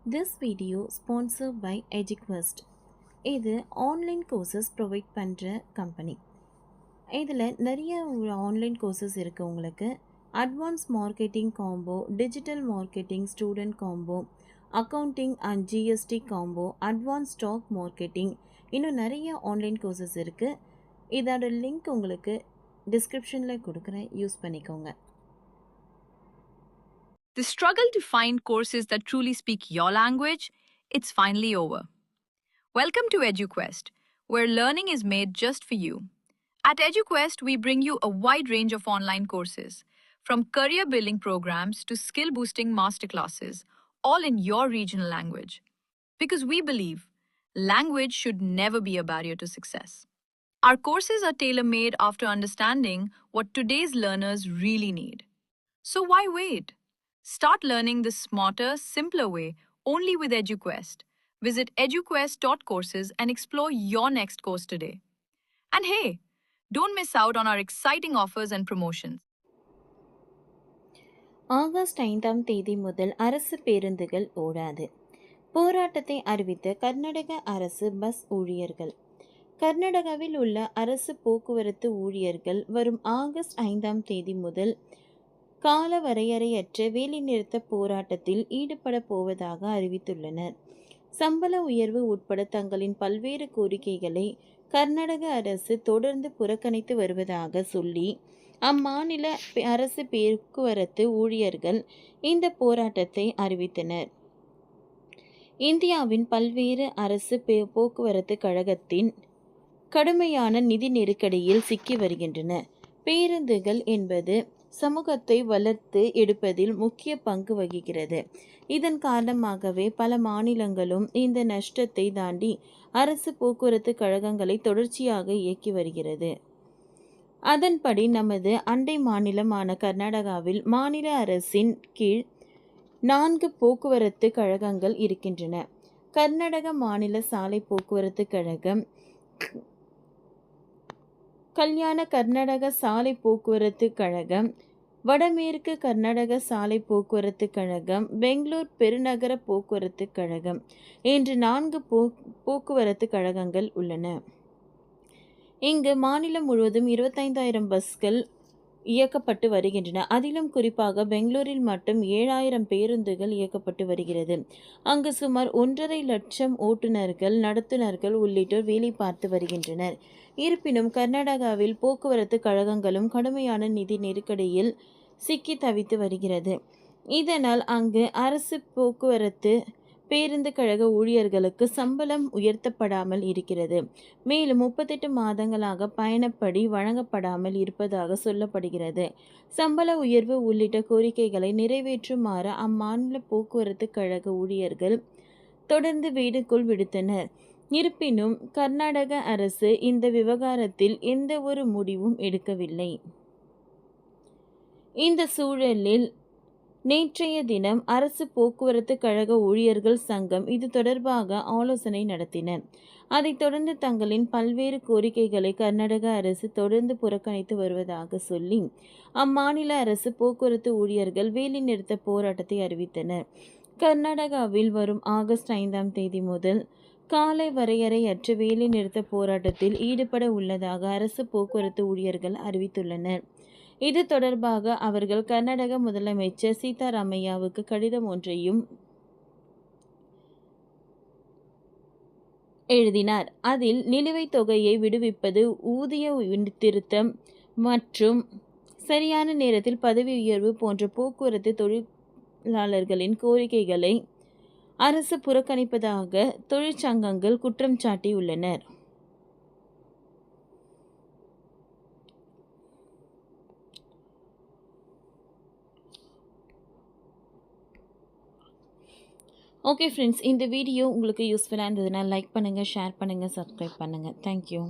This video sponsored by EduQuest. இது online courses provide பண்ணுற company. இதில் நிறைய ஆன்லைன் கோர்சஸ் இருக்குது. உங்களுக்கு advance marketing combo, digital marketing student combo, accounting and GST combo, advance stock marketing, இன்னும் நிறைய online courses இருக்குது. இதோட லிங்க் உங்களுக்கு டிஸ்கிரிப்ஷனில் கொடுக்குறேன், யூஸ் பண்ணிக்கோங்க. The struggle to find courses that truly speak your language, it's finally over. Welcome to EduQuest, where learning is made just for you. At EduQuest, we bring you a wide range of online courses, from career building programs to skill boosting masterclasses, all in your regional language. Because we believe language should never be a barrier to success. Our courses are tailor made after understanding what today's learners really need. So why wait? Start learning the smarter, simpler way only with EduQuest. Visit eduquest.courses and explore your next course today. And hey, don't miss out on our exciting offers and promotions. August 5ஆம் தேதி முதல் அரசு பேருந்துகள் ஓடாது. போராட்டத்தை அறிவித்த கர்நாடக அரசு bus ஊழியர்கள். கர்நாடகாவில் உள்ள அரசு போக்குவரத்து ஊழியர்கள் வரும் ஆகஸ்ட் 5ஆம் தேதி முதல் கால வரையறையற்ற வேலைநிறுத்த போராட்டத்தில் ஈடுபட போவதாக அறிவித்துள்ளனர். சம்பள உயர்வு உட்பட தங்களின் பல்வேறு கோரிக்கைகளை கர்நாடக அரசு தொடர்ந்து புறக்கணித்து வருவதாக சொல்லி அம்மாநில அரசு போக்குவரத்து ஊழியர்கள் இந்த போராட்டத்தை அறிவித்தனர். இந்தியாவின் பல்வேறு அரசு போக்குவரத்து கழகத்தின் கடுமையான நிதி நெருக்கடியில் சிக்கி வருகின்றன. பேருந்துகள் என்பது சமூகத்தை வளர்த்து எடுப்பதில் முக்கிய பங்கு வகிக்கிறது. இதன் காரணமாகவே பல மாநிலங்களும் இந்த நஷ்டத்தை தாண்டி அரசு போக்குவரத்து கழகங்களை தொடர்ச்சியாக இயக்கி வருகிறது. அதன்படி நமது அண்டை மாநிலமான கர்நாடகாவில் மாநில அரசின் கீழ் 4 போக்குவரத்து கழகங்கள் இருக்கின்றன. கர்நாடக மாநில சாலை போக்குவரத்து கழகம், கல்யாண கர்நாடக சாலை போக்குவரத்து கழகம், வடமேற்கு கர்நாடக சாலை போக்குவரத்து கழகம், பெங்களூர் பெருநகர போக்குவரத்து கழகம் என்று 4 போக்குவரத்து கழகங்கள் உள்ளன. இங்கு மாநிலம் முழுவதும் 25,000 பஸ்கள் இயக்கப்பட்டு வருகின்றன. அதிலும் குறிப்பாக பெங்களூரில் மட்டும் 7,000 பேருந்துகள் இயக்கப்பட்டு வருகிறது. அங்கு சுமார் 1.5 லட்சம் ஓட்டுநர்கள், நடத்துனர்கள் உள்ளிட்டோர் வேலை பார்த்து வருகின்றனர். இருப்பினும் கர்நாடகாவில் போக்குவரத்து கழகங்களும் கடுமையான நிதி நெருக்கடியில் சிக்கி தவித்து வருகிறது. இதனால் அங்கு அரசு போக்குவரத்து பேருந்து கழக ஊழியர்களுக்கு சம்பளம் உயர்த்தப்படாமல் இருக்கிறது. மேலும் 38 மாதங்களாக பயணப்படி வழங்கப்படாமல் இருப்பதாக சொல்லப்படுகிறது. சம்பள உயர்வு உள்ளிட்ட கோரிக்கைகளை நிறைவேற்றுமாறு அம்மாநில போக்குவரத்து கழக ஊழியர்கள் தொடர்ந்து வேண்டுகோள் விடுத்தனர். இருப்பினும் கர்நாடக அரசு இந்த விவகாரத்தில் எந்த ஒரு முடிவும் எடுக்கவில்லை. இந்த சூழலில் நேற்றைய தினம் அரசு போக்குவரத்து கழக ஊழியர்கள் சங்கம் இது தொடர்பாக ஆலோசனை நடத்தினர். அதைத் தொடர்ந்து தங்களின் பல்வேறு கோரிக்கைகளை கர்நாடக அரசு தொடர்ந்து புறக்கணித்து வருவதாக சொல்லி அம்மாநில அரசு போக்குவரத்து ஊழியர்கள் வேலைநிறுத்த போராட்டத்தை அறிவித்தனர். கர்நாடகாவில் வரும் ஆகஸ்ட் 5ஆம் தேதி முதல் காலை வரையறையற்ற வேலைநிறுத்த போராட்டத்தில் ஈடுபட உள்ளதாக அரசு போக்குவரத்து ஊழியர்கள் அறிவித்துள்ளனர். இது தொடர்பாக அவர்கள் கர்நாடக முதலமைச்சர் சீதாராமையாவுக்கு கடிதம் ஒன்றையும் எழுதினார். அதில் நிலுவைத் தொகையை விடுவிப்பது, ஊதிய திருத்தம் மற்றும் சரியான நேரத்தில் பதவி உயர்வு போன்ற போக்குவரத்து தொழிலாளர்களின் கோரிக்கைகளை அரசு புறக்கணிப்பதாக தொழிற்சங்கங்கள் குற்றம் சாட்டியுள்ளனர். ஓகே ஃப்ரெண்ட்ஸ், இந்த வீடியோ உங்களுக்கு யூஸ்ஃபுல்லாக இருந்ததுன்னா லைக் பண்ணுங்கள், ஷேர் பண்ணுங்கள், சப்ஸ்கிரைப் பண்ணுங்கள். தேங்க்யூ.